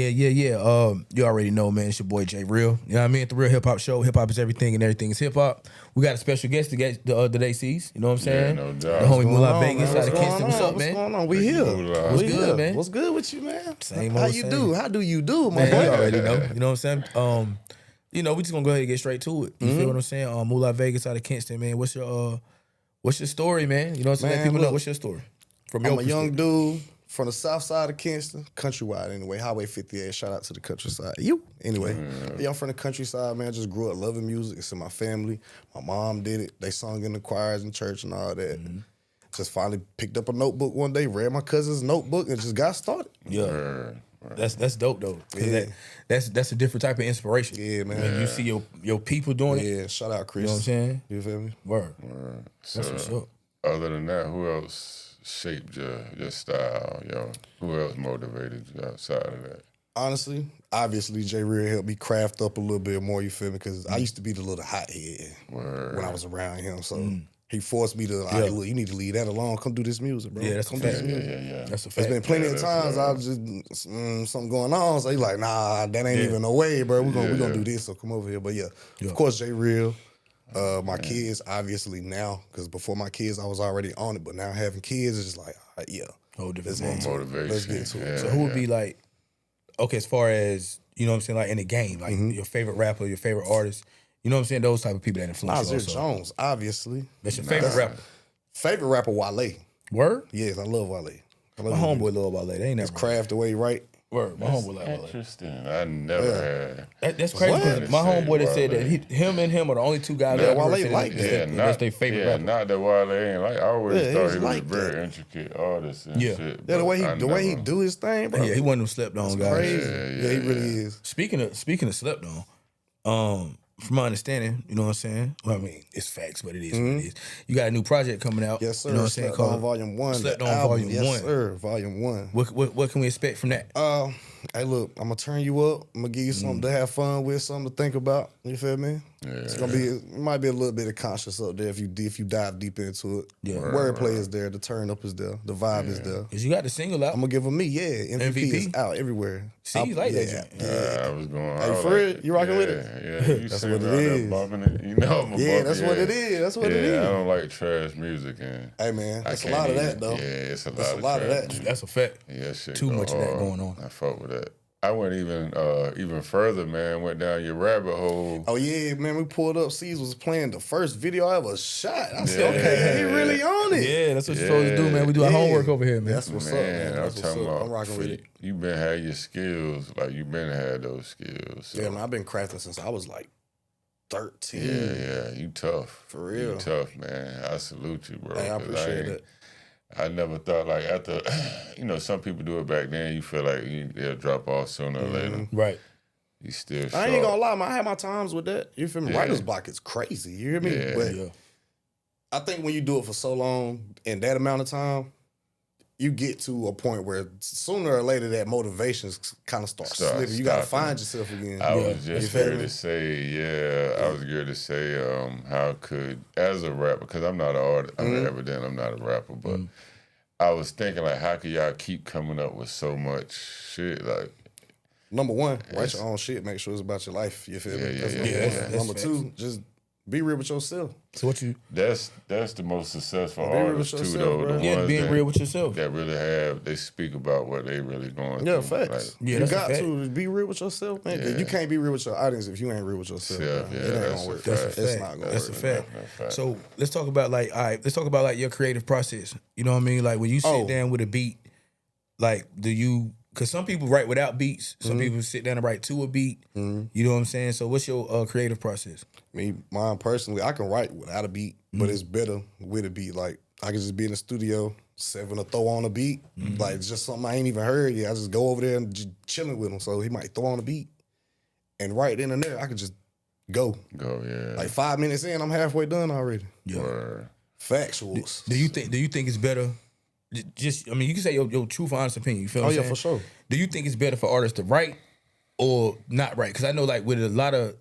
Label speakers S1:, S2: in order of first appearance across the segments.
S1: Yeah. You already know, man. It's your boy Jay Real. You know what I mean? At the Real Hip Hop Show. Hip hop is everything, and everything is hip hop. We got a special guest to get the day sees. You know what I'm saying?
S2: Yeah, no doubt.
S1: The homie Mulah
S3: on,
S1: Vegas
S3: man?
S1: out of Kinston. What's up, man?
S3: What's going on? We here.
S1: What's
S3: We
S1: good,
S3: here.
S1: man?
S3: What's good with you, man?
S1: Same
S3: How
S1: old
S3: you
S1: same.
S3: do? How do you do, my
S1: Man,
S3: boy?
S1: you already know. You know what I'm saying? We just gonna go ahead and get straight to it. You feel what I'm saying? Mulah Vegas out of Kinston, man. What's your story, man? You know what I'm saying?
S3: Man,
S1: Let people know
S3: look,
S1: what's your story. From your
S3: I'm a young
S1: perspective.
S3: dude from the south side of Kinston, countrywide anyway. Highway 58. Shout out to the countryside. Anyway. Yeah, I'm from the countryside, man. I just grew up loving music. It's in my family. My mom did it. They sung in the choirs and church and all that. Just finally picked up a notebook one day, read my cousin's notebook, and just got started.
S1: Yeah. That's dope though.
S3: Yeah.
S1: That's a different type of inspiration.
S3: Yeah, man.
S1: When you see your people doing it.
S3: Yeah, shout out Chris.
S1: You know what I'm saying?
S3: You feel me?
S1: Word.
S2: So,
S1: That's what's up.
S2: other than that, who else shaped your style? Who else motivated you outside of that?
S3: Honestly, obviously, Jay Real helped me craft up a little bit more, you feel me? Because I used to be the little hothead when I was around him. So he forced me to, all right, look, you need to leave that alone. Come do this music, bro.
S1: Yeah, that's
S3: Come
S1: a
S3: do
S1: fact.
S3: this music.
S2: Yeah.
S1: That's a fact.
S3: There's been plenty of times I was just something going on. So he like, nah, that ain't even no way, bro. We're gonna do this. So come over here. But yeah, of course, Jay Real. My kids, obviously now, because before my kids, I was already on it. But now having kids is just like, all right,
S1: Whole different
S3: let's
S1: thing.
S2: Motivation.
S3: Let's get to it.
S1: So who would be like, okay, as far as, you know what I'm saying, like in the game, like your favorite rapper, your favorite artist, you know what I'm saying, those type of people that influence you
S3: Nasir
S1: also.
S3: Jones, obviously.
S1: That's your favorite rapper.
S3: Favorite rapper, Wale.
S1: Word?
S3: Yes, I love Wale. I love
S1: My
S3: him.
S1: homeboy love Wale. They ain't never.
S3: Craft the way he write.
S1: Word. My homeboy like Wale.
S2: Interesting. I never had.
S1: That's crazy.
S2: What?
S1: My homeboy that said
S2: Wale.
S1: that him and him are the only two guys
S3: Yeah,
S1: that
S3: Wale
S1: ever said
S3: like that.
S1: that's their favorite rapper.
S2: Not that Wale ain't like. I always
S3: Yeah,
S2: thought
S3: he's
S2: he was
S3: like
S2: a very
S3: that.
S2: intricate artist and shit.
S3: Yeah, the way he
S2: never-
S3: do his thing, bro.
S1: Yeah, he wasn't them slept on guys.
S3: Crazy. Yeah, he really is.
S1: Speaking of slept on, from my understanding, you know what I'm saying? Well, I mean, it's facts, but it is what it is. You got a new project coming out.
S3: Yes, sir.
S1: You know what I'm saying?
S3: Slept on Volume 1.
S1: Slept
S3: the
S1: on
S3: album.
S1: Volume 1.
S3: Yes, sir. Volume 1.
S1: What can we expect from that?
S3: Hey, look, I'm gonna turn you up. I'm gonna give you something to have fun with, something to think about. You feel me?
S2: Yeah.
S3: It's gonna be. It might be a little bit of conscious up there if you dive deep into it.
S1: Yeah.
S3: Wordplay is there. The turn up is there. The vibe is there.
S1: Cause you got the single out.
S3: I'm gonna give them me. Yeah, MVP is
S1: MVP?
S3: out everywhere.
S1: See, you like that
S3: yeah,
S1: joint.
S2: I was going.
S3: Hey,
S2: I was
S3: for real? You rocking with it?
S2: Yeah, you
S3: That's
S2: sitting
S3: what it
S2: out there
S3: is.
S2: bumping it. You know, I'm a
S3: Yeah,
S2: bump,
S3: that's what it is. That's what it is.
S2: I don't like trash music, and
S3: Hey man,
S2: I
S3: that's a
S2: can't
S3: lot of
S2: even-
S3: that though.
S2: Yeah, it's a
S3: That's
S2: lot.
S3: a lot of
S2: trash
S3: that.
S2: music.
S1: That's a fact.
S2: Yeah, shit
S1: Too
S2: go
S1: much of that
S2: hard.
S1: going on.
S2: I fuck with that. I went even further, man. Went down your rabbit hole.
S3: Oh yeah, man, we pulled up. C's was playing the first video I ever shot. I said,
S2: Yeah.
S3: okay, he really on it.
S1: Yeah, that's what you're supposed to do, man. We do our homework over here, man.
S3: That's what's up,
S2: Man,
S3: man.
S2: I'm
S3: That's what's
S2: talking
S3: up.
S2: about.
S3: I'm rocking with it.
S2: You been had your skills, like you been had those skills. So.
S3: Yeah, man, I've been crafting since I was like 13.
S2: Yeah, you tough.
S3: For real.
S2: You tough, man. I salute you, bro.
S3: Hey, I
S2: 'cause
S3: appreciate
S2: ain't-
S3: it.
S2: I never thought, like, after, some people do it back then, you feel like they'll drop off sooner or later.
S1: Right.
S2: You still
S3: I ain't
S2: sharp.
S3: gonna lie, man. I had my times with that. You feel me?
S2: Yeah.
S3: Writer's block is crazy. You hear me?
S2: Yeah.
S3: But
S1: Yeah.
S3: I think when you do it for so long in that amount of time, you get to a point where sooner or later that motivation kind of starts
S2: Start
S3: slipping. You gotta
S2: stopping.
S3: find yourself again.
S2: I was
S3: You
S2: just
S3: feel
S2: here
S3: me?
S2: to say, I was here to say, how could, as a rapper, because I'm not an artist, I mean, evident I'm not a rapper, but I was thinking, like, how could y'all keep coming up with so much shit? Like,
S3: Number one, write your own shit. Make sure it's about your life. You feel me?
S2: Yeah,
S3: That's
S2: yeah,
S3: number
S2: yeah,
S3: one.
S2: yeah.
S3: Number
S1: That's
S3: two, just be real with yourself.
S1: So what you
S2: that's the most successful
S3: Be real
S2: artists,
S3: with
S2: too,
S3: yourself,
S2: though.
S3: bro.
S2: The
S1: yeah,
S2: ones
S1: being
S2: that,
S1: real with yourself.
S2: that really they speak about what they really going
S3: Yeah,
S2: through.
S3: facts.
S1: Yeah,
S3: you
S1: that's a
S3: got
S1: fact.
S3: to be real with yourself, man. 'Cause
S2: Yeah.
S3: You can't be real with your audience if you ain't real with yourself.
S2: Self,
S3: bro.
S2: yeah,
S3: It ain't
S2: that's
S3: gonna
S2: a
S3: work.
S2: fact.
S1: That's a
S3: It's
S1: fact.
S3: not gonna
S1: That's a
S3: work.
S1: fact.
S2: That's a fact.
S1: So let's talk about let's talk about like your creative process. You know what I mean? Like when you sit down with a beat, like because some people write without beats. Some people sit down and write to a beat. You know what I'm saying? So what's your creative process?
S3: Mine personally, I can write without a beat, but it's better with a beat. Like I can just be in the studio, 7 to throw on a beat. Like it's just something I ain't even heard yet. I just go over there and just chilling with him. So he might throw on a beat, and right then and there, I could just go.
S2: Go, yeah.
S3: Like 5 minutes in, I'm halfway done already.
S1: Yeah.
S2: Word.
S3: Factuals.
S1: Do you think it's better? Just I mean, you can say your truth, honest opinion. You feel what I'm saying?
S3: for sure.
S1: Do you think it's better for artists to write or not write? Because I know like with a lot of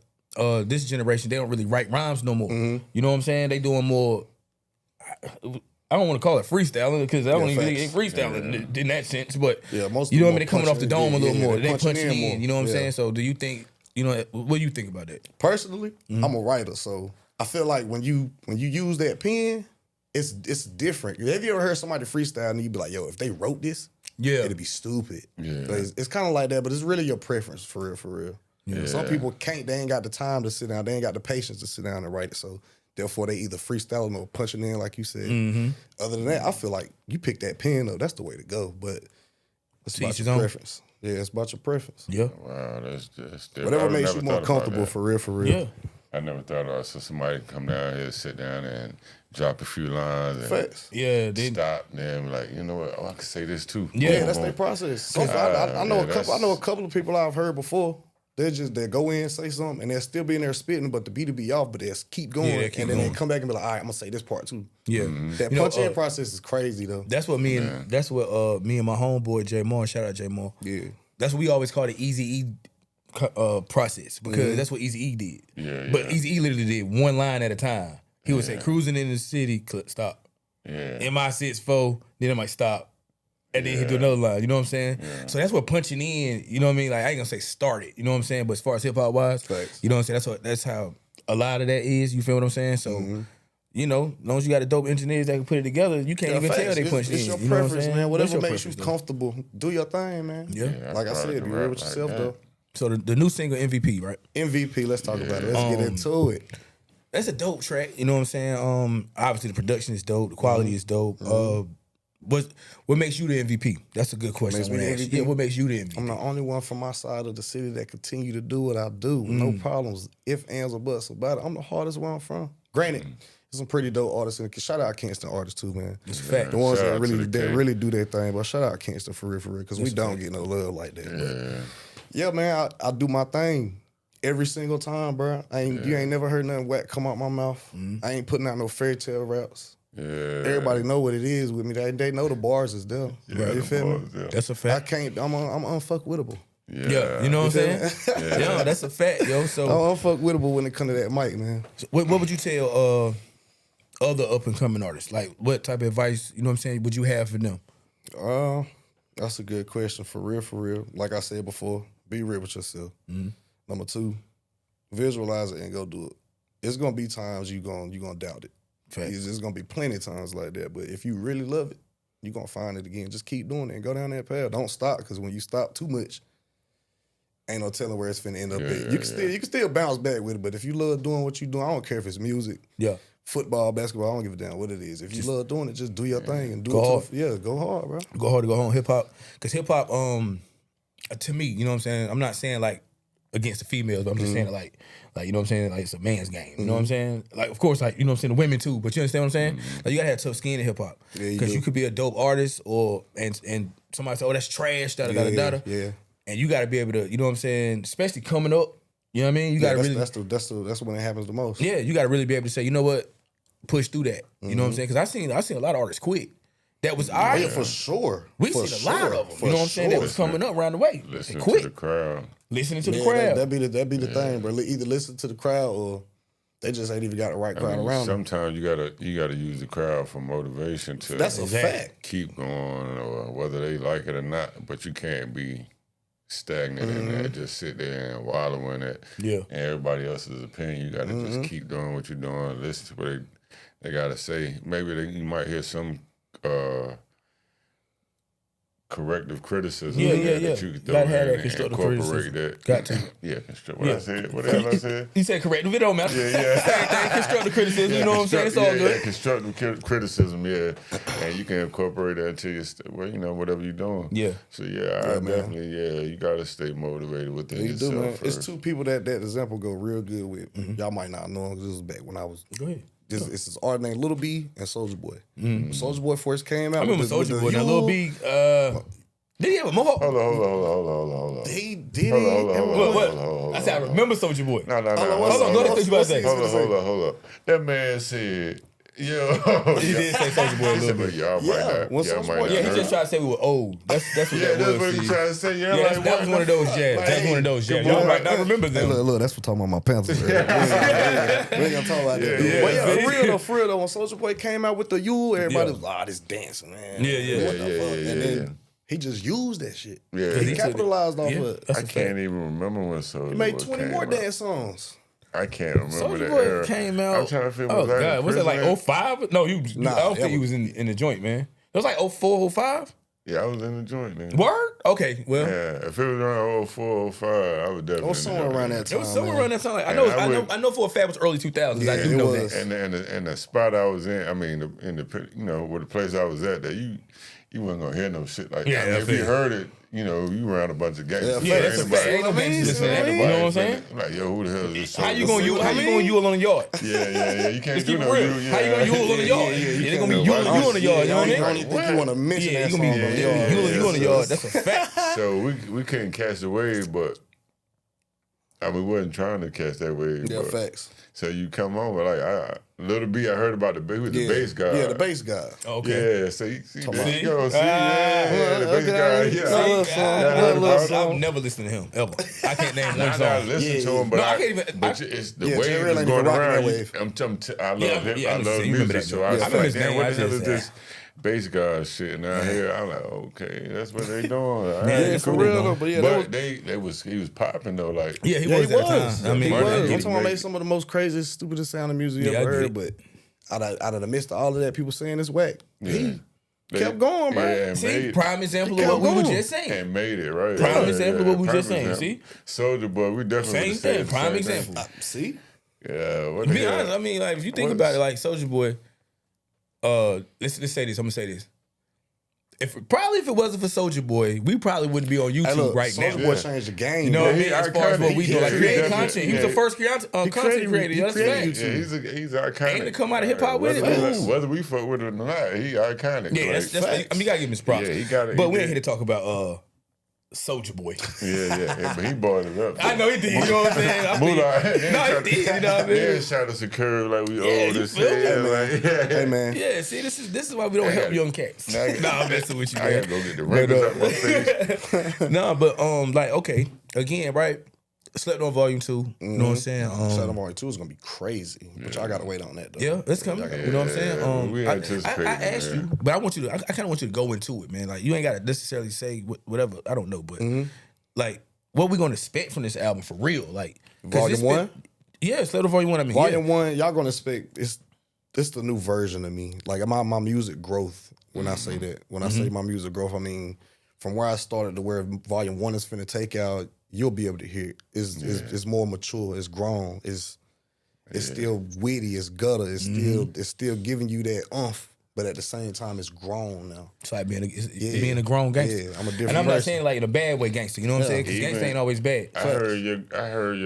S1: this generation, they don't really write rhymes no more. You know what I'm saying? They doing more. I I don't want to call it freestyling because I don't even think
S3: facts.
S1: it's freestyling in that sense. But
S3: most
S1: you know
S3: of
S1: what I mean?
S3: them
S1: They're coming off the dome a little more. They punching in.
S3: more.
S1: You know what I'm saying? So do you think? You know, what do you think about that?
S3: Personally, I'm a writer, so I feel like when you use that pen, it's different. Have you ever heard somebody freestyle and you be like, yo, if they wrote this, it'd be stupid.
S2: Yeah.
S3: But it's kind of like that, but it's really your preference for real.
S2: Yeah.
S3: Some people can't. They ain't got the time to sit down. They ain't got the patience to sit down and write it. So therefore, they either freestyling or punching in, like you said. Other than that, I feel like you pick that pen up. That's the way to go. But it's about your preference. Yeah, it's about your preference.
S1: Yeah.
S2: Wow, that's just
S3: whatever makes you more comfortable. For real.
S1: Yeah.
S2: I never thought about somebody come down here, sit down and drop a few lines and
S3: Facts.
S1: Yeah.
S2: stop them like, you know what? Oh, I can say this too.
S1: Yeah,
S3: that's their process. So I know a couple of people I've heard before. They go in, say something, and they'll still be in there spitting, but the beat will be off, but they'll keep going, and then they come back and be like, all right, I'm gonna say this part too.
S1: Yeah.
S3: That punch-in process is crazy though.
S1: That's what me and my homeboy J Moore, shout out J Moore.
S3: Yeah.
S1: That's what we always call the Easy E process because that's what Easy E did.
S2: Yeah,
S1: But Easy E literally did one line at a time. He would say, cruising in the city, stop.
S2: Yeah.
S1: MI6-4, then it might stop. And then he do another line, you know what I'm saying? Yeah. So that's what punching in, you know what I mean? Like I ain't gonna say started, you know what I'm saying? But as far as hip hop wise, you know what I'm saying? That's how a lot of that is, you feel what I'm saying? So, you know, as long as you got the dope engineers that can put it together, you can't even tell they punched in.
S3: It's your
S1: you know
S3: preference, man. Whatever makes you
S1: though?
S3: comfortable, do your thing, man.
S1: Yeah.
S3: Like I said, be real with yourself though.
S1: So the new single MVP, right?
S3: MVP, let's talk about it. Let's get into it.
S1: That's a dope track, you know what I'm saying? Obviously the production is dope, the quality is dope. What makes you the MVP? That's a good question.
S3: Makes me the MVP?
S1: Yeah, what makes you the MVP?
S3: I'm the only one from my side of the city that continue to do what I do. No problems, if, ands, or buts about it. I'm the hardest where I'm from. Granted, there's some pretty dope artists. Shout out Kinston artists too, man.
S1: It's a fact.
S3: The ones that really do their thing. But shout out Kinston for real, because we don't get no love like that. But yeah, man, I do my thing. Every single time, bro. You ain't never heard nothing whack come out my mouth. I ain't putting out no fairy tale raps.
S2: Yeah.
S3: Everybody know what it is with me. They know the bars is there.
S2: Yeah,
S3: you feel me?
S2: Yeah.
S1: That's a fact.
S3: I'm unfuckwittable.
S2: Yeah.
S1: You know what I'm saying? Yeah, that's a fact, yo. So
S3: I'm unfuckwittable when it comes to that mic, man.
S1: So what would you tell other up and coming artists? Like what type of advice, you know what I'm saying, would you have for them?
S3: That's a good question. For real. Like I said before, be real with yourself. Number 2, visualize it and go do it. It's gonna be times you gonna doubt it. There's gonna be plenty of times like that. But if you really love it, you're gonna find it again. Just keep doing it and go down that path. Don't stop, because when you stop too much, ain't no telling where it's finna end up at. You can still bounce back with it, but if you love doing what you doing, I don't care if it's music, football, basketball, I don't give a damn what it is. If you love doing it, just do your thing and do it. Hard. Go hard, bro.
S1: Go hard to go home. Hip hop, because hip hop, to me, you know what I'm saying. I'm not saying like against the females, but I'm just saying like you know what I'm saying, like it's a man's game. You know what I'm saying? Like of course, like you know what I'm saying, the women too. But you understand what I'm saying? Like you gotta have tough skin in hip hop, because you could be a dope artist and somebody say, oh, that's trash,
S3: Yeah.
S1: And you gotta be able to, you know what I'm saying, especially coming up. You know what I mean? You gotta really.
S3: That's when it happens the most.
S1: Yeah, you gotta really be able to say, you know what, push through that. You know what I'm saying? Because I seen a lot of artists quit. That was all right.
S3: Yeah, for sure.
S1: We seen a lot of them. You know what I'm saying? That was coming up around the way.
S2: Listening
S1: quit.
S2: to the crowd.
S1: Listening to the crowd.
S3: That be the thing, bro. Either listen to the crowd or they just ain't even got the right crowd around them.
S2: Sometimes you gotta use the crowd for motivation to
S3: That's a fact.
S2: keep going, or whether they like it or not. But you can't be stagnant in that. Just sit there and wallow in it.
S1: Yeah.
S2: And everybody else's opinion. You gotta just keep doing what you're doing. Listen to what they gotta say. Maybe you might hear some corrective criticism. That you can throw
S1: gotta have
S2: in
S1: that constructive
S2: incorporate
S1: criticism.
S2: That.
S1: Got to.
S2: Yeah, constructive. What I said? What the hell I said?
S1: You said corrective. It don't matter.
S2: Yeah.
S1: Same thing. Constructive criticism. You know what I'm saying? It's all good.
S2: Yeah, constructive criticism. Yeah, and you can incorporate that into your, whatever you're doing.
S1: Yeah.
S2: So I definitely, you gotta stay motivated within yourself.
S3: Do, man.
S2: First.
S3: It's 2 people that example go real good with. Y'all might not know them because this was back when I was.
S1: Go ahead.
S3: It's this artist named Lil B and Soulja Boy. Soulja Boy first came out.
S1: I remember Soulja Boy. Now Lil B. Did he have a mohawk?
S2: Hold on.
S3: He did.
S1: What? I said I remember Soulja Boy.
S2: No.
S1: Hold on. Go ahead. What you about to say?
S2: Hold up. That man said Yo,
S1: He did say Soulja Boy a little bit.
S2: Y'all might not.
S3: when
S2: Y'all
S3: Soulja
S2: might
S3: Boy-
S2: not
S1: Yeah, he
S2: heard
S1: just tried to say we were old. That's what
S2: Yeah,
S1: that
S2: that's
S1: was.
S2: what he
S1: see.
S2: trying to say.
S1: Yeah, that was one of those jabs. That was one of those jabs. Y'all might not remember
S3: Hey,
S1: them.
S3: look, that's what talking about my Panthers. We ain't gonna talk about that.
S2: Yeah,
S3: But yeah,
S1: see?
S3: for real though, when Soulja Boy came out with the U, everybody was like, this dancing, man.
S1: Yeah.
S3: What the
S2: Yeah,
S3: fuck?
S2: yeah,
S3: And
S2: yeah.
S3: then he just used that shit.
S2: Yeah,
S3: He
S2: he
S3: capitalized off of it.
S1: That's
S2: I
S1: a fact.
S2: can't even remember when Soulja
S3: He made
S2: Boy
S3: 20
S2: came
S3: more
S2: out.
S3: dance songs.
S2: I can't remember
S1: Soulja
S2: that
S1: Boy
S2: era.
S1: came out.
S2: I'm trying to figure.
S1: Oh God, was it like
S2: prison?
S1: 05? No, I don't think he was in the joint, man. It was like 04, 05?
S2: Yeah, I was in the joint then.
S1: Word? Okay, well,
S2: Yeah, if it was around 04, 05, I would definitely.
S3: It was somewhere around that
S1: it
S3: time.
S1: was somewhere
S3: man.
S1: around that time. Like,
S2: And
S1: I know for a fact it was early 2000s. I
S3: Yeah,
S1: do
S3: it
S1: know
S3: was.
S1: that.
S2: And the spot I was in, I mean, in the where the place I was at, that you wasn't gonna hear no shit like
S1: Yeah,
S2: that. I mean,
S1: I
S2: if you
S1: feel
S2: heard it, you around a bunch of gangsters.
S1: Yeah, that's a fact. Ain't no gangsters listening to that. You know what I'm saying?
S2: Like, yo, who the hell is this?
S1: How you gonna yule on the yard?
S2: Yeah. You can't
S1: Just
S2: do
S1: keep it
S2: no
S1: real.
S2: yule.
S1: How you gonna yule on the yard? They're gonna be yuling you on the yard. You know what I mean?
S3: I don't even think you want to mention
S1: Yeah,
S3: that
S1: you
S3: song.
S1: gonna be yuling you on the yard. That's a fact.
S2: So we couldn't catch the wave, but I mean, we wasn't trying to catch that wave.
S3: Yeah,
S2: but,
S3: facts.
S2: So you come over like Little B. I heard about the bass guy.
S3: Yeah, the bass guy.
S1: Okay.
S2: Yeah, see, there
S1: See?
S2: you go. See, yeah, the bass
S3: okay.
S2: guy. Yeah,
S3: See?
S2: heard about him?
S1: I've never listened to him ever. I can't name one
S2: I
S1: song.
S2: listen to him, but
S1: No, I can't even-
S2: But it's the
S3: Yeah,
S2: wave
S3: Jerry
S2: is
S3: ain't
S2: going
S3: even rocking
S2: around.
S3: that wave.
S2: I love
S1: Yeah,
S2: hip.
S1: yeah,
S2: I love
S1: you remember
S2: music,
S1: that,
S2: so
S1: though.
S2: I
S1: Yeah,
S2: was
S1: I know
S2: like,
S1: his
S2: damn,
S1: name,
S2: what
S1: I
S2: the hell is
S1: just-
S2: this bass guy shit? And I hear, I'm like, okay, that's what they doing. All right,
S1: Yeah,
S3: For
S1: cool,
S3: real
S1: though.
S3: though, but yeah,
S2: But
S3: that
S2: he was popping though, like
S1: Yeah, he
S3: Yeah,
S1: was
S3: he
S1: at the
S3: was.
S1: time. I mean,
S3: he
S2: money
S3: was.
S2: to
S3: I'm
S2: get
S3: talking about
S2: it.
S3: made some of the most craziest, stupidest sounding music you
S1: Yeah,
S3: ever
S1: I
S3: heard,
S1: get
S3: but out of the midst of all of that, people saying it's whack. He
S2: They-
S3: kept going, bro.
S2: Yeah, and
S1: See,
S2: made,
S1: prime example
S3: He
S1: of what we
S3: kept
S1: were
S3: going.
S1: just saying.
S2: and made it right.
S1: Prime example of what we
S2: prime
S1: just saying,
S2: example. Soulja Boy, we definitely
S1: Same
S2: would've said
S1: thing,
S2: the
S1: prime
S2: same
S1: example.
S2: thing.
S3: See?
S2: Yeah, what
S1: To
S2: the
S1: be
S2: hell?
S1: honest, I mean, like if you think
S2: What's-
S1: about it, like Soulja Boy, let's say this. I'm gonna say this. If it wasn't for Soulja Boy, we probably wouldn't be on YouTube
S3: Hey, look,
S1: right
S3: Soulja
S1: now.
S3: Boy changed the game.
S1: You know what I
S2: Yeah,
S1: mean?
S2: he
S1: As far as what we do, like
S2: iconic.
S1: creating
S2: Yeah,
S1: content. He was the
S2: yeah.
S1: first content creator.
S3: he
S1: That's
S3: created
S1: fact.
S2: Yeah, he's iconic.
S1: And to come out of hip-hop with it,
S2: Whether we fuck with it or not, he iconic.
S1: Yeah,
S2: like,
S1: that's I mean, you gotta give him his props.
S2: Yeah, he got it.
S1: But
S2: He
S1: we ain't
S2: did.
S1: here to talk about Soulja Boy.
S2: yeah, but he bought it up.
S1: I know he did. You know what I'm saying? I think-
S2: Mulah,
S1: No, he did. You know what I mean?
S2: Yeah, shot us a curve like we
S1: Yeah,
S2: old
S1: you
S2: as
S1: feel me?
S2: hell. Like,
S3: Hey, man.
S1: Yeah, see, this is why we don't help young cats.
S2: Now I
S1: No,
S2: gotta-
S1: I'm messing with you,
S2: I gotta
S1: man.
S2: go get the wrinkles out my face.
S1: No, but like, okay, again, right? Slept on Volume 2. You know what I'm saying?
S3: Shadow Mario 2 is gonna be crazy, but y'all gotta wait on that though.
S1: Yeah, it's coming. You know what I'm saying?
S2: Yeah, we
S1: I
S2: anticipating,
S1: asked
S2: man.
S1: you, but I want you to. I kind of want you to go into it, man. Like you ain't got to necessarily say whatever. I don't know, but like, what we gonna expect from this album for real? Like 'cause
S3: Volume
S1: it's
S3: 1?
S1: Yeah, Slept on Volume 1. I mean,
S3: Volume 1, y'all gonna expect it's the new version of me. Like my music growth. When I say that, when I say my music growth, I mean from where I started to where Volume 1 is finna take out. You'll be able to hear it. It's more mature. It's grown. It's still witty. It's gutter. It's still giving you that umph. But at the same time, it's grown now.
S1: It's like being a grown gangster.
S3: Yeah, I'm a different
S1: And I'm not
S3: person.
S1: saying like in a bad way gangster. You know what I'm saying? Because
S2: Even-
S1: gangster ain't always bad.
S2: I heard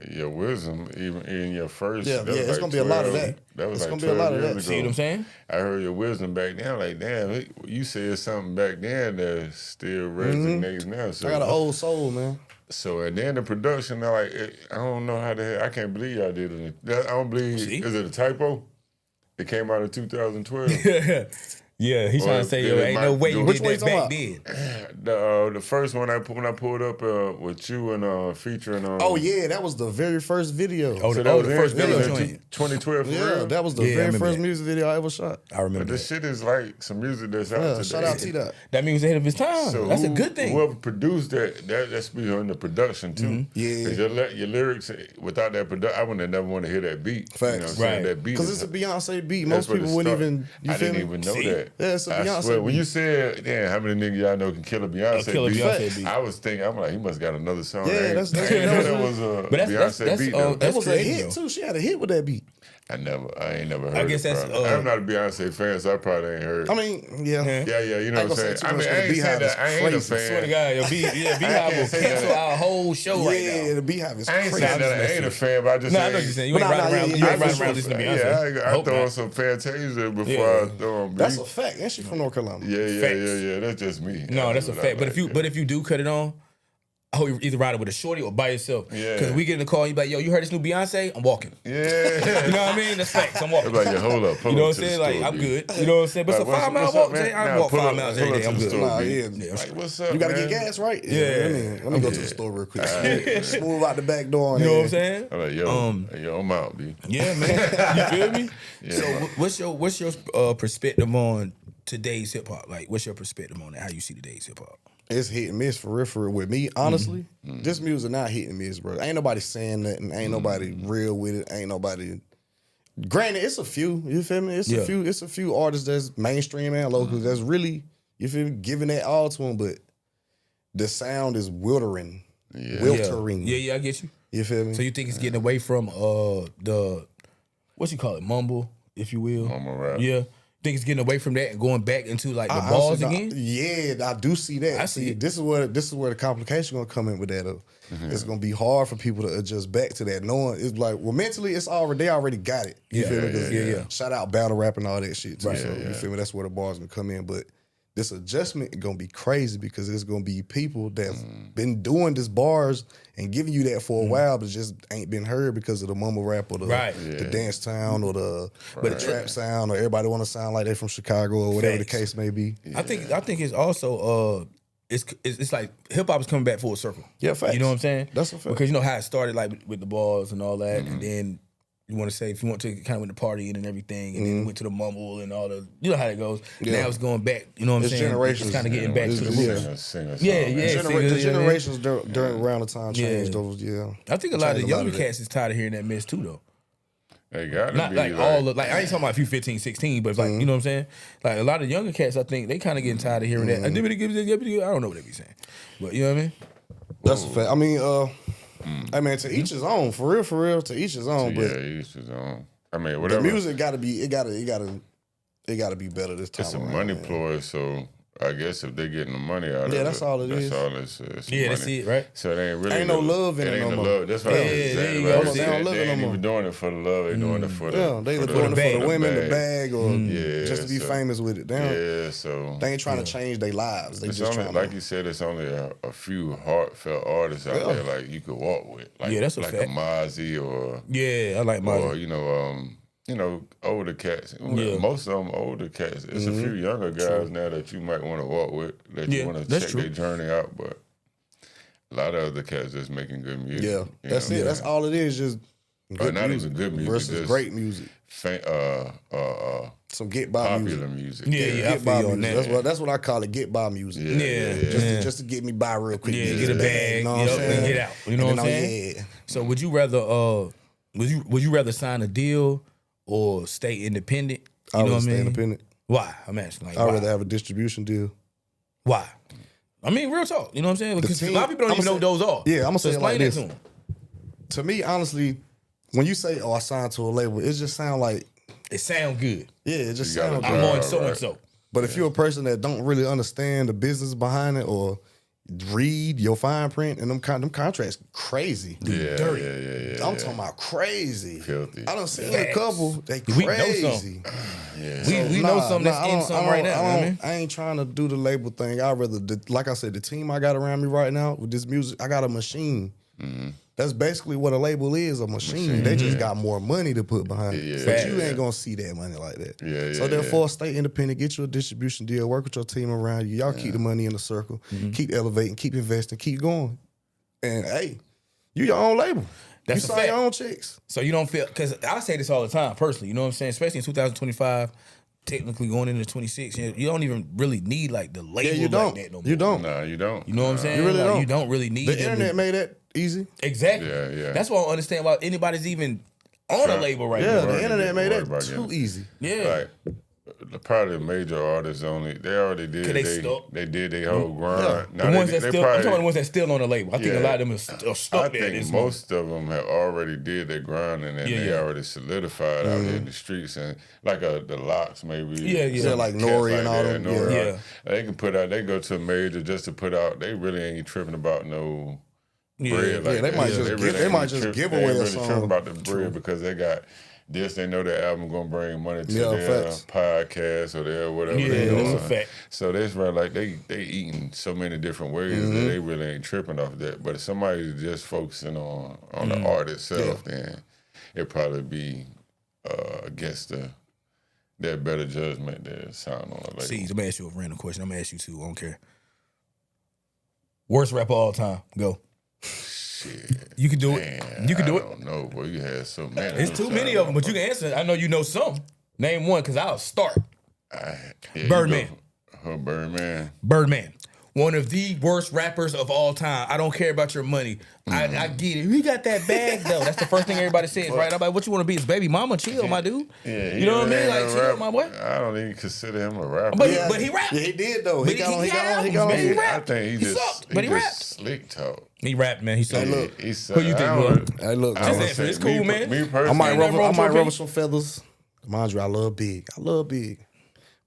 S2: your wisdom even in your first.
S3: Yeah,
S2: that was
S3: it's
S2: like
S3: gonna be a lot of that.
S2: That was
S3: It's
S2: like
S3: gonna be a
S2: 12
S3: lot of
S2: years
S3: that.
S2: ago.
S1: See what I'm saying?
S2: I heard your wisdom back then. Like, damn, you said something back then that still resonates now. So
S3: I got an old soul, man.
S2: So and then the production, I don't know how the hell. I can't believe y'all did it. I don't believe.
S1: See?
S2: Is it a typo? It came out in 2012.
S1: Yeah, he's trying to say,
S2: Or
S1: yo, ain't no way you
S3: Which
S1: did
S3: one
S1: that
S3: you
S1: back
S3: talking
S1: then.
S2: The first one when I pulled up with you and featuring.
S3: Oh yeah, that was the very first video.
S1: Oh,
S2: So
S1: the
S2: that was
S1: first
S2: in-
S1: video
S2: that was in
S1: joint.
S2: 2012 for
S3: yeah,
S2: real?
S3: that was the
S1: Yeah, I
S3: very
S1: remember
S3: first
S1: that.
S3: music video I ever shot.
S1: I remember
S2: But this
S1: that.
S2: shit is like some music that's out
S3: Yeah,
S2: today.
S3: shout out T-Dot.
S1: That means ahead of his time.
S2: So
S1: That's a good thing.
S2: Whoever produced that's be on the production too.
S3: Yeah.
S2: 'Cause your lyrics without that production, I wouldn't have never want to hear that beat.
S3: Facts.
S2: You know what I'm saying?
S1: Right.
S2: That beat
S3: Because
S2: is-
S3: it's a Beyonce beat.
S2: that's
S3: Most
S2: where it
S3: people wouldn't
S2: started.
S3: even. You
S2: I
S3: feel
S2: didn't
S3: me?
S2: even know
S1: See?
S2: that.
S3: Yeah, it's a
S2: I
S3: Beyonce
S2: swear, when
S3: beat.
S2: you said, "Damn, how many niggas y'all know can kill a Beyonce
S1: kill a
S2: beat?"
S1: Beyonce beat.
S2: I was thinking, I'm like, he must got another song.
S3: Yeah,
S2: I ain't-
S3: that's-
S2: I ain't know that was a
S1: But that's-
S2: Beyonce beat though.
S1: that's
S3: That was a
S1: creative,
S3: hit
S1: though.
S3: too. She had a hit with that beat.
S2: I ain't never heard.
S1: guess
S2: it,
S1: that's,
S2: probably. I'm not a Beyonce fan, so I probably ain't heard.
S3: I mean, yeah.
S2: yeah, you know
S3: I ain't
S2: what I'm
S3: gonna say
S2: saying.
S3: too
S2: I
S3: much
S2: mean,
S3: 'cause
S2: I
S3: the
S2: ain't saying
S3: Beehive is
S2: that. I ain't a
S3: crazy.
S1: Swear to
S2: fan.
S1: God, Beehive will
S2: can't say
S1: cancel
S2: that.
S1: our whole show right
S3: Yeah,
S1: now.
S3: the Beehive is
S2: I ain't
S3: crazy.
S2: saying that I ain't a fan, but I just
S1: No, I
S2: saying.
S1: know what you're saying. You
S3: But
S1: ain't
S3: nah,
S1: riding
S3: nah,
S1: around.
S3: yeah,
S1: You
S3: yeah,
S1: ain't
S3: for
S1: riding
S3: sure.
S1: around listening to Beyonce.
S2: Yeah, I
S1: Hope
S2: throw on
S1: not.
S2: some Fantasia before
S1: Yeah.
S2: I throw on
S3: That's
S2: Beat.
S3: a fact. And she from North Carolina.
S2: Yeah.
S1: Facts.
S2: That's just me.
S1: No, that's a
S2: what I
S1: fact.
S2: like,
S1: But if you do cut it on, I hope you either riding with a shorty or by yourself.
S2: Yeah.
S1: Because we get in the car and you be like, yo, you heard this new Beyonce? I'm walking.
S2: Yeah.
S1: You know what I mean? That's facts. I'm walking.
S2: Like, yeah, hold up.
S1: You know what I'm saying? Like, I'm good. You know what I'm saying? But it's a 5 mile walk, Jay. I walk 5 miles every day. I'm good.
S3: Nah, yeah.
S2: Like, what's up,
S3: You gotta
S2: man?
S3: get gas, right?
S1: Yeah.
S3: Let me go to the store real quick. Smooth out the back door.
S1: You know what I'm saying?
S2: I'm like, yo, I'm out, B.
S1: Yeah, man. You feel me?
S2: Yeah.
S1: So what's your perspective on today's hip hop? Like, what's your perspective on that? How you see today's hip hop?
S3: It's hit and miss for real. With me, honestly, this music not hit and miss, bro. Ain't nobody saying nothing. Ain't nobody real with it. Ain't nobody. Granted, it's a few. You feel me? It's a few artists that's mainstream and local that's really, you feel me, giving that all to them. But the sound is wiltering.
S1: Yeah, I get you.
S3: You feel me?
S1: So you think it's getting away from the what you call it, mumble, if you will?
S2: Mumble rap.
S1: Yeah. Think it's getting away from that and going back into like the bars again?
S3: Yeah, I do see that.
S1: I see it.
S3: This is where the complication gonna come in with that. It's gonna be hard for people to adjust back to that. Knowing it's like, well, mentally, they already got it. You feel me?
S1: Yeah.
S3: Shout out battle rap and all that shit too.
S1: Right.
S3: So you feel me? That's where the bars gonna come in. But this adjustment is gonna be crazy because it's gonna be people that's been doing this bars and giving you that for a while, but just ain't been heard because of the mumble rap or the dance town or the trap sound, or everybody want to sound like they from Chicago or whatever the case may be.
S1: I think it's also it's like hip hop is coming back full circle.
S3: Yeah, facts.
S1: You know what I'm saying?
S3: That's a fact.
S1: Because you know how it started, like with the bars and all that, and then you want to say if you want to kind of went to partying and everything, and then went to the mumble and all the, you know how it goes. Yeah. Now it's going back. You know what I'm saying?
S3: Generations.
S1: It's kind of getting back to the roots.
S3: The generations during around the time changed. Those,
S1: I think a lot of the younger cats is tired of hearing that mess too, though.
S2: They got
S1: Not like all of, like, I ain't talking about if you 15, 16, but it's like, you know what I'm saying? Like a lot of younger cats, I think they kind of getting tired of hearing that. I don't know what they be saying, but you know what I mean?
S3: That's a fact. I mean, I mean, to each his own. For real, to each his own. But
S2: each his own. I mean, whatever.
S3: The music gotta be better this time.
S2: It's a money ploy, so I guess if they're getting the money out of it,
S3: that's all it is.
S2: That's all it's
S1: yeah,
S2: money.
S1: that's it, right?
S2: So it ain't really
S3: no love in it no more.
S2: That's what I was saying.
S1: They
S2: ain't even doing it for the love. They doing it for the
S3: they either doing it for the women, the bag, or just to be famous with it.
S2: So
S3: they ain't trying to change their lives. They just trying,
S2: like you said, it's only a few heartfelt artists out there like you could walk with. Like,
S1: that's a
S2: like
S1: fact.
S2: a Mozzie or
S1: I like Mozzie.
S2: Or older cats. Most of them older cats. It's a few younger guys now that you might want to walk with, that you want to check their journey out, but a lot of other cats just making good music.
S3: Yeah, that's it. That's all it is. Just good
S2: not
S3: music
S2: even good music
S3: versus great music. Some get by
S2: popular
S3: music.
S1: Get by music.
S3: That's what I call it. Get by music. Just to get me by real quick.
S1: Get a bag. You know what I'm saying? And get out. You know what I'm saying?
S3: Yeah.
S1: So would you rather would you rather sign a deal or stay independent?
S3: I would stay independent.
S1: Why? I'm asking. Like,
S3: I'd rather have a distribution deal.
S1: Why? I mean, real talk. You know what I'm saying? Because a lot of people don't even know what those are.
S3: Yeah, I'm gonna say it like this.
S1: To them.
S3: To me, honestly, when you say, "Oh, I signed to a label," it just sounds like
S1: it sound good.
S3: Yeah, it just sounds good.
S1: I'm on so and so.
S3: But if you're a person that don't really understand the business behind it or read your fine print and them contracts crazy.
S1: Dirty.
S3: I'm talking about crazy.
S2: Filthy.
S3: I done seen a couple. They crazy.
S1: We know some. We know something that's in something right now.
S3: I ain't trying to do the label thing. I'd rather, like I said, the team I got around me right now with this music, I got a machine. That's basically what a label is, a machine. They just got more money to put behind it. But you ain't going to see that money like that. So therefore, stay independent, get you a distribution deal, work with your team around you. Y'all keep the money in the circle, keep elevating, keep investing, keep going. And hey, you your own label.
S1: That's
S3: you sign your own checks.
S1: So you don't feel, because I say this all the time personally, you know what I'm saying? Especially in 2025, technically going into 26, you don't even really need like the label like that no more.
S3: You don't.
S2: No, you don't.
S1: You know what I'm saying?
S3: You really don't.
S1: You don't really need
S3: the internet made that easly.
S1: Exactly.
S2: Yeah.
S1: That's why I don't understand why anybody's even on a label right now.
S3: Yeah, the internet made that too easy.
S1: Yeah.
S2: Like, probably the major artists they already did. They did their whole grind.
S1: Yeah. I'm talking about the ones that still on the label. I think a lot of them are stuck there.
S2: I think most of them have already did their grind and then they already solidified out here in the streets, and like the Locks maybe.
S3: Yeah, like Nori and all them.
S2: They can put out. They go to a major just to put out. They really ain't tripping about no bread. Like
S3: they might just give away a song.
S2: Tripping about the bread because they got this, they know their album gonna bring money to their podcast or their whatever they
S1: that's
S2: doing.
S1: a fact.
S2: So that's right, like they eating so many different ways that they really ain't tripping off that. But if somebody's just focusing on the art itself, then it'd probably be against that better judgment that sound on the label.
S1: See, let me ask you a random question. I'm gonna ask you too. I don't care. Worst rapper of all time. Go.
S2: Shit.
S1: You can do it. You can do it.
S2: I don't know, boy. You had so many.
S1: It's too many of them, but you can answer. I know you know some. Name one, because I'll start. Birdman. Birdman. One of the worst rappers of all time. I don't care about your money. I get it. We got that bag, though. That's the first thing everybody says, right? I'm like, what you want to be? His baby mama? Chill, my dude.
S2: Yeah,
S1: you know what I mean? Like, chill, my boy.
S2: I don't even consider him a rapper.
S1: But he rapped.
S3: Yeah, he did, though.
S1: He got on. He rapped.
S2: I think he
S1: sucked, but he rapped.
S2: Slick talk.
S1: He rapped, man. He sucked.
S3: Hey, look.
S1: Who you think, bro?
S3: Hey, look.
S1: It's cool, man.
S2: Me personally,
S3: I might ruffle some feathers. Mind you, I love Big.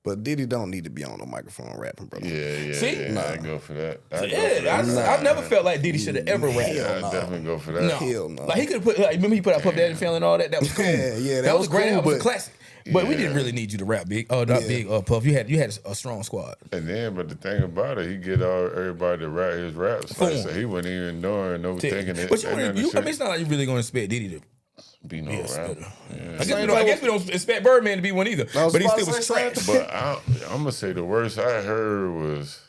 S3: But Diddy don't need to be on the microphone rapping, brother.
S2: Yeah.
S1: See?
S2: I go for that.
S1: I never felt like Diddy should have ever rapped.
S2: Yeah, I definitely go for that.
S1: No.
S3: Hell no.
S1: Like he could have put. Like, remember he put out Puff Daddy and Family and all that. That was cool.
S3: Yeah,
S1: that was great.
S3: cool,
S1: That was a
S3: but-
S1: classic. But we didn't really need you to rap, Big. Oh, not Big. Puff. You had a strong squad.
S2: And then, but the thing about it, he get everybody to rap his raps. Like, so he wasn't even knowing, thinking it.
S1: But I mean, it's not like you really gonna expect Diddy to
S2: be no rapper.
S1: I guess we don't expect Birdman to be one either. But he still was trash.
S2: But I'm gonna say the worst I heard was,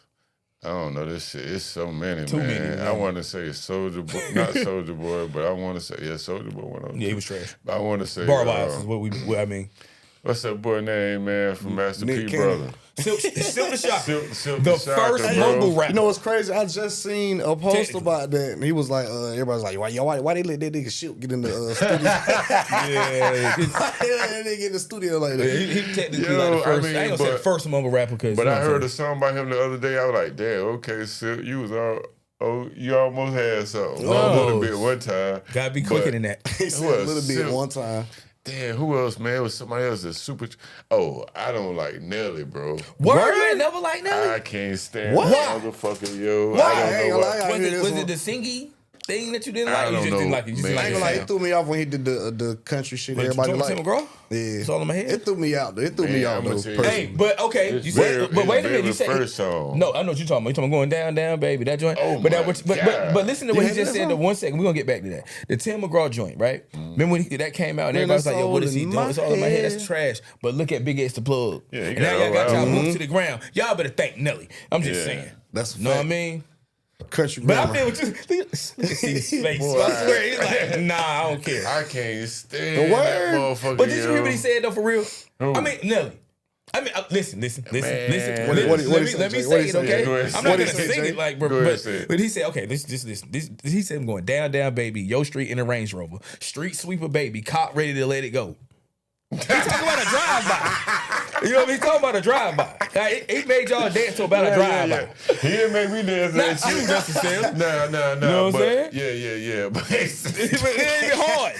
S2: I don't know, this shit. It's so many, man. I want to say Soulja Boy, not Soulja Boy, but I want to say Soulja Boy went on.
S1: Yeah, he was trash.
S2: But I want to say
S1: Bar-wise is what I mean.
S2: What's that boy name, man, from Master P brother?
S1: Silk the Shocker.
S2: Silk
S1: the
S2: Shocker,
S1: first mumble rapper.
S3: You know what's crazy? I just seen a post about that, and he was like, everybody's like, why they let that nigga shit get in the studio? Why they get in the studio like that?
S1: He technically like the first. I ain't gonna say the first mumble rapper, because.
S2: But I heard a song by him the other day. I was like, damn, okay, Silk, you was all. Oh, you almost had something. A little bit one time.
S1: Gotta be quicker than that.
S3: He said a little bit one time.
S2: Damn, who else, man? It was somebody else that's super. Oh, I don't like Nelly, bro.
S1: Word? You never like Nelly?
S2: I can't stand that motherfucker, yo.
S1: Why?
S2: I don't know why.
S1: Was it the singy thing that you didn't like?
S2: I don't
S1: You just
S2: know,
S1: didn't like it. You just
S2: man.
S1: didn't like it.
S3: It threw me off when he did the country shit.
S1: But
S3: Everybody like.
S1: McGraw?
S3: Yeah,
S1: it's all in my head.
S3: It threw me out. It threw me out. Though,
S1: Hey, but okay, you said. But wait a minute, you said.
S2: First song.
S1: No, I know what you're talking about. You're talking about going down, down, baby. That joint.
S2: Oh,
S1: but listen to what he just said. The 1 second, we're gonna get back to that. The Tim McGraw joint, right? Remember when that came out and everybody's like, "Yo, what is he doing?" It's all in my head. That's trash. But look at Big X the Plug.
S2: Yeah,
S1: and now y'all got y'all moved to the ground. Y'all better thank Nelly. I'm just saying.
S3: That's
S1: know what I mean.
S3: Country
S1: but I feel what you look at his face. Boy, I swear he's like, nah, I don't care.
S2: I can't stand that motherfucker.
S1: But did you hear what he said though? For real, I mean Nelly. I mean, listen. Let me say it, okay? I'm not gonna sing it like, but he said, okay, listen. He said, I'm going down, down, baby. Yo Street in a Range Rover, street sweeper, baby, cop ready to let it go. He's talking about a drive-by. You know what I mean? He's talking about a drive-by. He made y'all dance to about a drive-by.
S2: He didn't make me dance.
S1: Not you, necessarily.
S2: No.
S1: You know what I'm saying?
S2: Yeah. But
S1: it ain't even hard.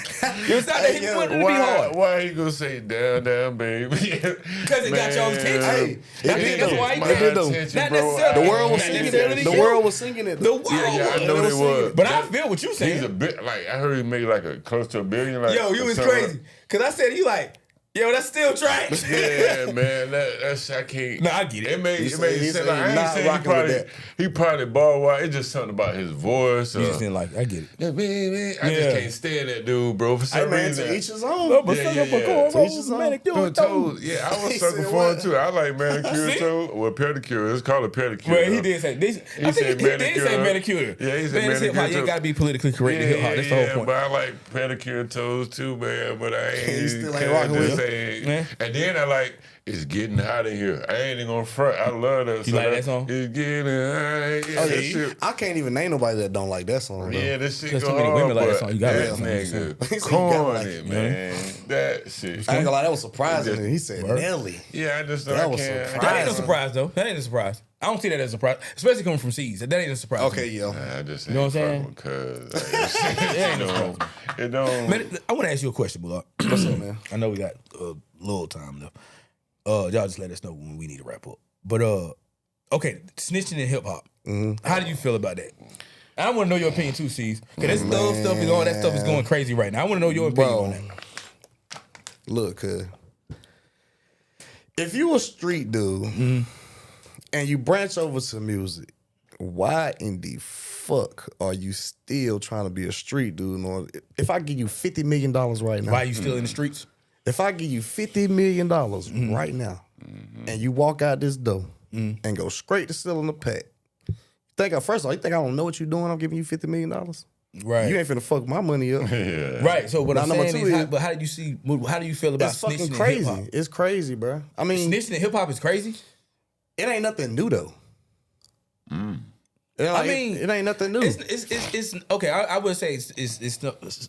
S1: It's not that he wanted to be hard.
S2: Why he gonna say down, down, baby?
S1: Because it got y'all's attention. That's why he
S2: did.
S1: Not necessarily.
S3: The world was singing it. The world was singing it.
S1: The world.
S2: Yeah, I know they was.
S1: But I feel what you saying.
S2: He's a bit like I heard he made like close to $1 billion. Like,
S1: yo, you was crazy. Because I said you like. Yo, that's still trash.
S2: Yeah, man. That's I can't.
S1: No, I get it.
S2: It made sense. Like, I ain't saying he probably ball wild. It's just something about his voice.
S1: You just didn't like it. I get it.
S2: Yeah, man. I just can't stand that dude, bro. For some reason.
S3: To each his own.
S1: No, but suck up a cornrows,
S2: manicure toes. Yeah, I was sucking for him too. I like manicure toes. Well, pedicure. It's called a pedicure.
S1: Well, he did say this.
S2: He said
S1: manicure.
S2: Yeah, he said manicure.
S1: You gotta be politically correct to hip hop. That's the whole point.
S2: But I like pedicure toes too, man. But I ain't.
S3: He still ain't rocking with him.
S2: And then I like, it's getting hot in here. I ain't even gonna front. I love that song.
S1: You like that song?
S2: It's getting hot. Yeah, that shit.
S3: I can't even name nobody that don't like that song. Though.
S2: Yeah, this shit
S1: There's
S2: go
S1: too many
S2: hard,
S1: women like that song. You gotta
S2: that nigga corny, man. That shit.
S3: I ain't gonna lie, that was surprising. He said Nelly.
S2: Yeah, I just
S3: that was
S1: surprising. That ain't no surprise though. That ain't a surprise. I don't see that as a surprise, especially coming from C's. That ain't a surprise.
S3: Okay, yo.
S2: I just
S1: you know what I'm saying?
S2: Cause
S1: it ain't no surprise.
S2: It don't.
S1: Man, I want to ask you a question, Mulah.
S3: What's up, man?
S1: I know we got a little time left. Y'all just let us know when we need to wrap up. But okay, snitching in hip hop. Mm-hmm. How do you feel about that? I want to know your opinion too, C's. Cause that stuff is all that stuff is going crazy right now. I want to know your opinion on that.
S3: Look, if you a street dude and you branch over to music, why in the fuck are you still trying to be a street dude? Or if I give you $50 million right now,
S1: Why are you still in the streets?
S3: if I give you $50 million right now, and you walk out this door and go straight to selling the pack, first of all, you think I don't know what you're doing? I'm giving you $50 million.
S1: Right.
S3: You ain't finna fuck my money up.
S1: Right. So what I'm
S3: number
S1: saying
S3: two
S1: is, but how do you feel about
S3: It's fucking
S1: snitching in
S3: crazy.
S1: hip hop?
S3: It's crazy, bro. I mean,
S1: Snitching in hip hop is crazy.
S3: it ain't nothing new though.
S1: I mean,
S3: it ain't nothing new.
S1: It's okay. I would say it's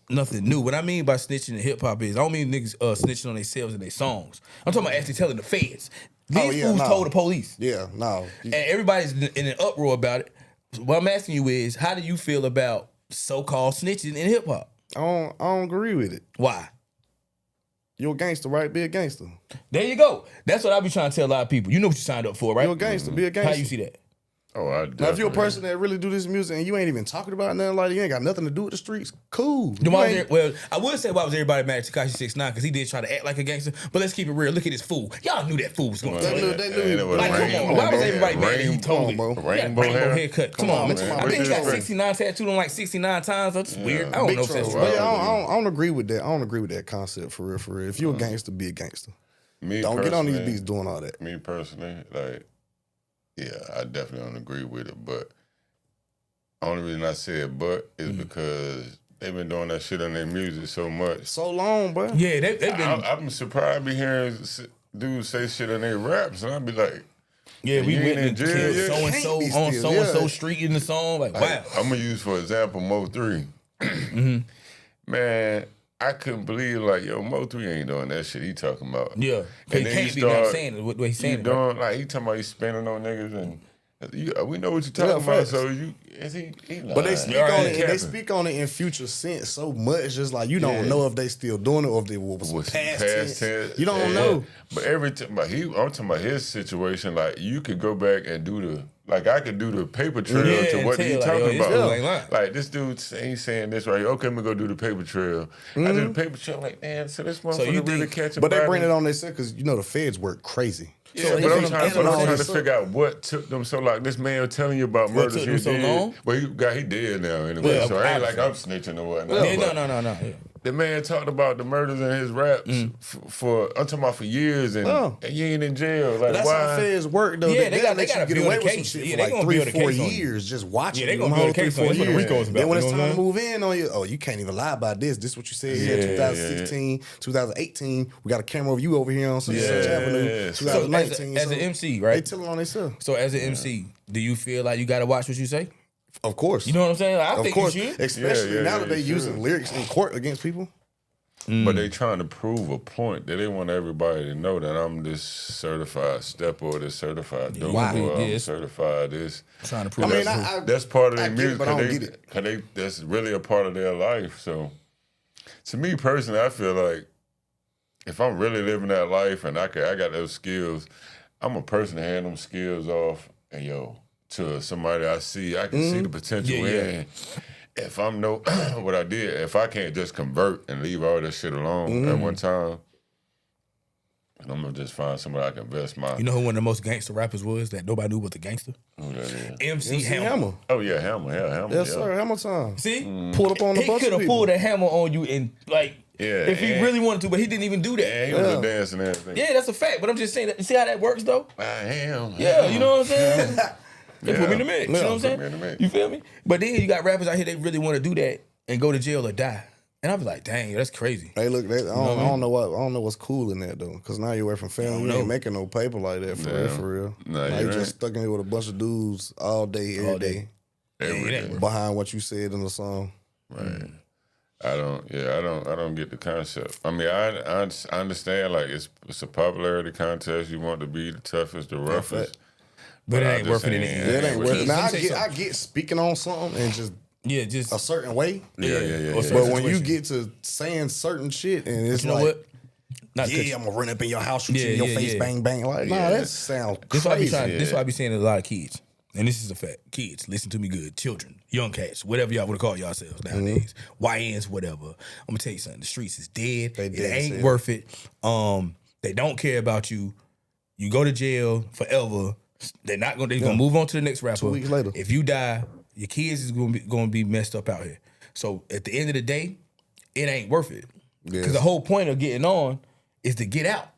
S1: nothing new. What I mean by snitching in hip hop is I don't mean niggas snitching on themselves and their songs. I'm talking about actually telling the feds. These fools told the police.
S3: Yeah, no.
S1: And everybody's in an uproar about it. What I'm asking you is, how do you feel about so-called snitching in hip hop?
S3: I don't agree with it.
S1: Why?
S3: You a gangster, right? Be a gangster.
S1: There you go. That's what I be trying to tell a lot of people. You know what you signed up for, right?
S3: You a gangster. Be a gangster.
S1: How you see that?
S2: Oh, I definitely.
S3: Now, if you're a person that really do this music and you ain't even talking about nothing like that, you ain't got nothing to do with the streets, cool.
S1: Well, I would say why was everybody mad at Tekashi 6ix9ine because he did try to act like a gangster. But let's keep it real. Look at this fool. Y'all knew that fool was going to
S3: They
S1: tell
S3: knew.
S1: Like, come on. Why was everybody mad that he told it?
S3: bro.
S2: Rainbow
S1: haircut. Come on, man. I think he got
S2: Respect.
S1: 69 tattooed on like 69 times. That's weird. I don't
S3: Big
S1: know if that's
S3: trouble.
S1: right.
S3: But yeah, I don't agree with that. I don't agree with that concept for real, for real. If you a gangster, be a gangster. Don't get on these beats doing all that.
S2: Me personally, like, yeah, I definitely don't agree with it. But the only reason I said but is because they've been doing that shit on their music so much.
S3: So long, bro.
S1: Yeah, they've been.
S2: I'm surprised I be hearing dudes say shit on their raps, and I be like,
S1: Yeah, we
S2: you
S1: went
S2: ain't
S1: and
S2: in jail
S1: killed
S2: yet?
S1: so and so
S3: Can't be
S1: on
S3: still,
S1: so and so
S3: yeah.
S1: street in the song. Like, wow.
S2: I'm gonna use for example Mo 3. Man, I couldn't believe like Mo 3 ain't doing that shit he talking about.
S1: Yeah, he
S2: And then
S1: can't
S2: he
S1: be not
S2: start-
S1: saying it. What he's saying,
S2: You
S1: it, right?
S2: doing like he talking about he's spending on niggas and we know what you're talking about.
S3: facts.
S2: So he lying.
S3: But they speak
S1: Right.
S3: on it. And they
S2: Capping.
S3: speak on it in future tense so much. Just like you don't know if they still doing it or if they was past tense. You don't know.
S2: But every time, I'm talking about his situation. Like you could go back and do I could do the paper trail
S1: Yeah,
S2: to what
S1: and
S2: he
S1: tell, like,
S2: talking
S1: yo, this
S2: about.
S1: dude ain't lying.
S2: Like this dude ain't saying this right here. Okay, I'm gonna go do the paper trail. I do the paper trail. Like damn, so this motherfucker
S1: you
S2: really
S1: think-
S2: catching.
S3: But they bring it on themselves because you know the feds work crazy.
S2: Yeah,
S1: So
S2: but I'm
S1: they-
S2: trying
S1: they-
S2: to
S3: they-
S2: figure out what took them so like this man telling you about
S1: What
S2: murders
S1: took
S2: he
S1: them so
S2: did.
S1: long?
S2: Well, he dead now anyway,
S1: Well,
S2: so it ain't like
S1: obviously.
S2: I'm snitching or whatnot.
S1: Yeah,
S2: but
S1: no. Yeah.
S2: The man talked about the murders in his raps for I'm talking about for years, and you ain't in jail. Like
S3: That's how
S2: why?
S3: feds work though.
S1: Yeah,
S3: they
S1: they
S3: let
S1: gotta
S3: you get
S1: build
S3: away
S1: a
S3: with some
S1: case.
S3: shit
S1: Yeah,
S3: for
S1: they
S3: like
S1: gonna
S3: 3 or
S1: build a
S3: 4
S1: case on you.
S3: years, just watching.
S1: Yeah, they
S3: you
S1: gonna
S3: them
S1: build a
S3: whole 3,
S1: case on
S3: 4
S1: you. That's what the
S3: years.
S1: RICO is about,
S3: Then when
S1: you
S3: it's
S1: know
S3: time
S1: what
S3: to
S1: I'm
S3: move in on you, you can't even lie about this. This what you said here in 2016, 2018. We got a camera of you over here on such and such Avenue.
S2: So
S3: 2019.
S1: as an MC, right?
S3: They telling on themselves.
S1: So as an MC, do you feel like you gotta watch what you say?
S3: Of course.
S1: You know what I'm saying? Like, I
S3: Of
S1: think
S3: course.
S1: you should.
S3: Especially now that they
S2: you
S3: using
S2: should.
S3: lyrics in court against people.
S2: But they trying to prove a point that they want everybody to know that I'm this certified stepper or this certified dope
S3: Wow.
S2: boy. I'm
S1: Yes.
S2: certified this.
S1: Trying to prove.
S3: I mean,
S1: that.
S2: That's part of
S3: I
S2: their
S3: get it,
S2: music.
S3: but I don't get it.
S2: Cause that's really a part of their life. So, to me personally, I feel like if I'm really living that life and I got those skills, I'm a person that hand them skills off and to somebody I can see the potential in. If I'm what I did, if I can't just convert and leave all that shit alone at one time, and I'm gonna just find somebody I can invest my.
S1: You know who one of the most gangster rappers was that nobody knew was the gangster?
S2: Who that is?
S1: MC Hammer.
S2: Oh yeah, Hammer. Yeah, Hammer.
S3: Yes,
S2: yeah.
S3: sir. Hammer time.
S1: See,
S3: Pulled up on the
S1: he
S3: bunch
S1: could
S3: of
S1: have
S3: people.
S1: pulled a hammer on you and like,
S2: Yeah,
S1: if he
S2: and-
S1: really wanted to, but he didn't even do that.
S2: Yeah, he was a dancing and everything.
S1: Yeah, that's a fact. But I'm just saying, that, you see how that works though?
S2: I am.
S1: Yeah, you know what I'm saying? They put me in the mix. You
S3: Yeah,
S1: know what I'm saying?
S2: put me in the mix.
S1: You feel me? But then you got rappers out here, they really want to do that and go to jail or die. And I was like, dang, that's crazy.
S3: Hey, look, I don't know what's cool in that though, because now you're away from family. You ain't making no paper like that for real.
S2: Nah,
S3: now
S2: you
S3: you just
S2: ain't.
S3: stuck in here with a bunch of dudes all day, every day,
S2: Every
S1: Yeah,
S2: day.
S3: behind what you said in the song.
S2: Right. I don't get the concept. I mean, I understand like it's a popularity contest. You want to be the toughest, the roughest.
S1: But it
S2: I
S1: ain't
S2: just
S1: worth it.
S2: ain't-
S1: in
S3: It ain't worth it. Now
S1: Let me say
S3: I get speaking on something and just
S1: Yeah, just
S3: a certain way.
S2: Yeah.
S1: Or
S3: But
S1: certain
S3: when you
S1: situation.
S3: get to saying certain shit and it's
S1: you know
S3: like,
S1: what? Not
S3: yeah, I'm gonna run up in your house, shoot you
S1: Yeah,
S3: in your
S1: yeah,
S3: face,
S1: yeah.
S3: bang, bang. Like, nah, that sounds
S1: This why I be
S3: crazy.
S1: trying. This why I be saying to a lot of kids. and this is a fact, kids, listen to me good, children, young cats, whatever y'all want to call yourselves nowadays, YNs, whatever. I'm gonna tell you something. The streets is dead. It ain't worth it. They don't care about you. You go to jail forever. They're gonna move on to the next rapper.
S3: 2 weeks later,
S1: if you die, your kids is gonna be messed up out here. So at the end of the day, it ain't worth it. Because the whole point of getting on is to get out.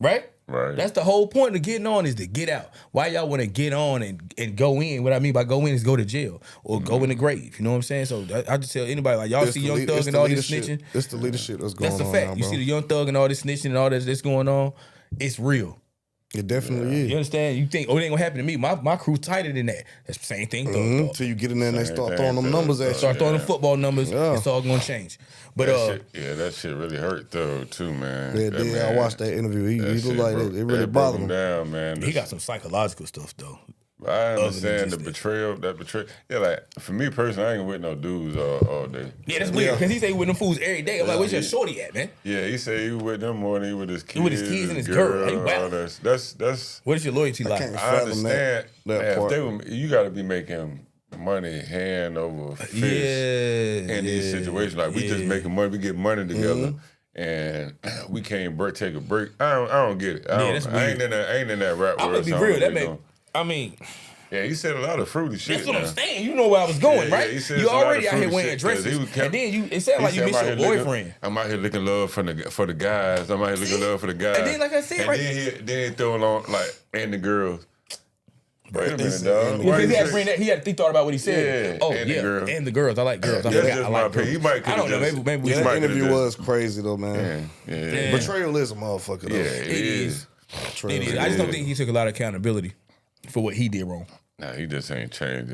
S1: Right?
S2: Right.
S1: That's the whole point of getting on is to get out. Why y'all want to get on and go in? What I mean by go in is go to jail or go in the grave. You know what I'm saying? So I just tell anybody, like, y'all see Young Thug and all this snitching.
S3: It's the leadership that's going on.
S1: That's the fact.
S3: Now,
S1: you see the Young Thug and all this snitching and all that's going on. It's real.
S3: It definitely is.
S1: You understand? You think, it ain't gonna happen to me. My crew tighter than that. That's the same thing.
S3: Until you get in there and they start throwing them numbers at you.
S1: Start throwing them football numbers. It's all gonna change. But
S2: that shit really hurt though too, man.
S3: Yeah, I watched that interview. He looked like it really bothered him.
S2: Down, man.
S1: He got some psychological stuff though.
S2: I understand the betrayal. Yeah, like for me personally, I ain't with no dudes all day.
S1: Yeah, that's weird because he say he with them fools every day. I'm like, where's your shorty at, man?
S2: Yeah, he say he was with them more than he with his kids.
S1: He with his kids and his girl. Hey, wow.
S2: That's
S1: what is your loyalty like?
S3: I
S2: understand
S3: that part.
S2: You got to be making money hand over fist in these situations. Like we just making money, we get money together. And we can't take a break. I don't get it. I ain't in that rap world.
S1: I'm gonna be real.
S2: Yeah, he said a lot of fruity shit.
S1: That's what I'm saying. You know where I was going, right? You already out here wearing dresses, and then it sounded like you miss your boyfriend.
S2: I'm out here looking love for the guys. I'm out here looking love for the guys.
S1: And then, like I said,
S2: then he throwing on and the girls. Wait a minute, dog.
S1: He thought about what he said.
S2: Yeah,
S1: and the girls. I like girls.
S2: I like girls.
S1: I don't know. Maybe
S3: that interview was crazy though, man.
S2: Yeah.
S3: Betrayal is a motherfucker though.
S2: Yeah, it is.
S1: It is. I just don't think he took a lot of accountability for what he did wrong.
S2: Nah, he just ain't changed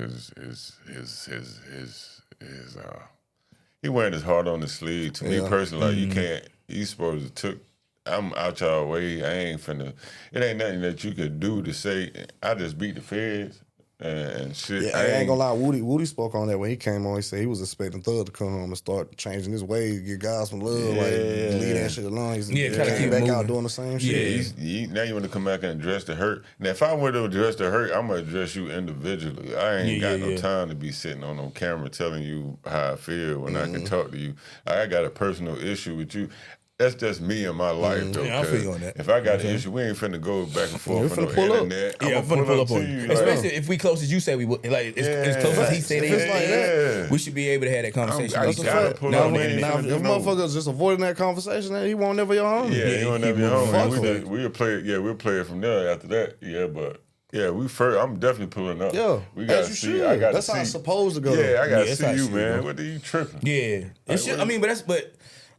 S2: he wearing his heart on his sleeve. To me personally, like you can't. You supposed to I'm out y'all way. I ain't finna. It ain't nothing that you could do to say. I just beat the feds and shit.
S3: Yeah, I ain't gonna lie. Woody spoke on that when he came on. He said he was expecting Thug to come home and start changing his ways, give guys some love, like leave that shit alone. He's trying to keep back out doing the same shit.
S2: Now you want to come back and address the hurt. Now if I were to address the hurt, I'm gonna address you individually. I ain't got no time to be sitting on camera telling you how I feel when I can talk to you. I got a personal issue with you. That's just me and my life, though.
S1: Yeah, I feel you on that.
S2: If I got an issue, we ain't finna go back and forth on the internet.
S1: I'm finna pull up on you. Especially if we close as you say we would. Like, as close as he said it, we should be able to have that conversation.
S3: That's a fact. Now, if motherfuckers just avoiding that conversation, then he won't never your home.
S2: Yeah, he won't never your home. We'll play it from there after that. Yeah, but... Yeah, I'm definitely pulling up.
S3: Yeah,
S2: we gotta see.
S3: That's how it's supposed to go.
S2: Yeah, I gotta see you, man. What are you tripping?
S1: Yeah, but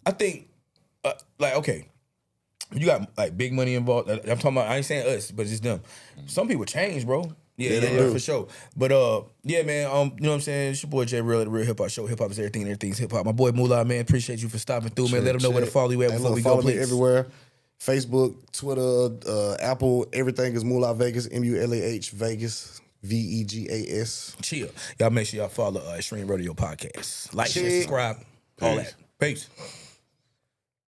S1: I think, okay, you got like big money involved. I'm talking about. I ain't saying us, but it's them. Some people change, bro. Yeah, for sure. But yeah, man. You know what I'm saying? It's your boy Jay Real at the Real Hip Hop Show. Hip hop is everything. Everything's hip hop. My boy Mulah, man. Appreciate you for stopping through, man. Let them know where to follow you at before we go.
S3: Follow me everywhere. Facebook, Twitter, Apple, everything is Mulah Vegas, MULAH Vegas, VEGAS.
S1: Chill. Y'all make sure y'all follow Extreme Radio Podcast. Like, share, subscribe, all that. Peace.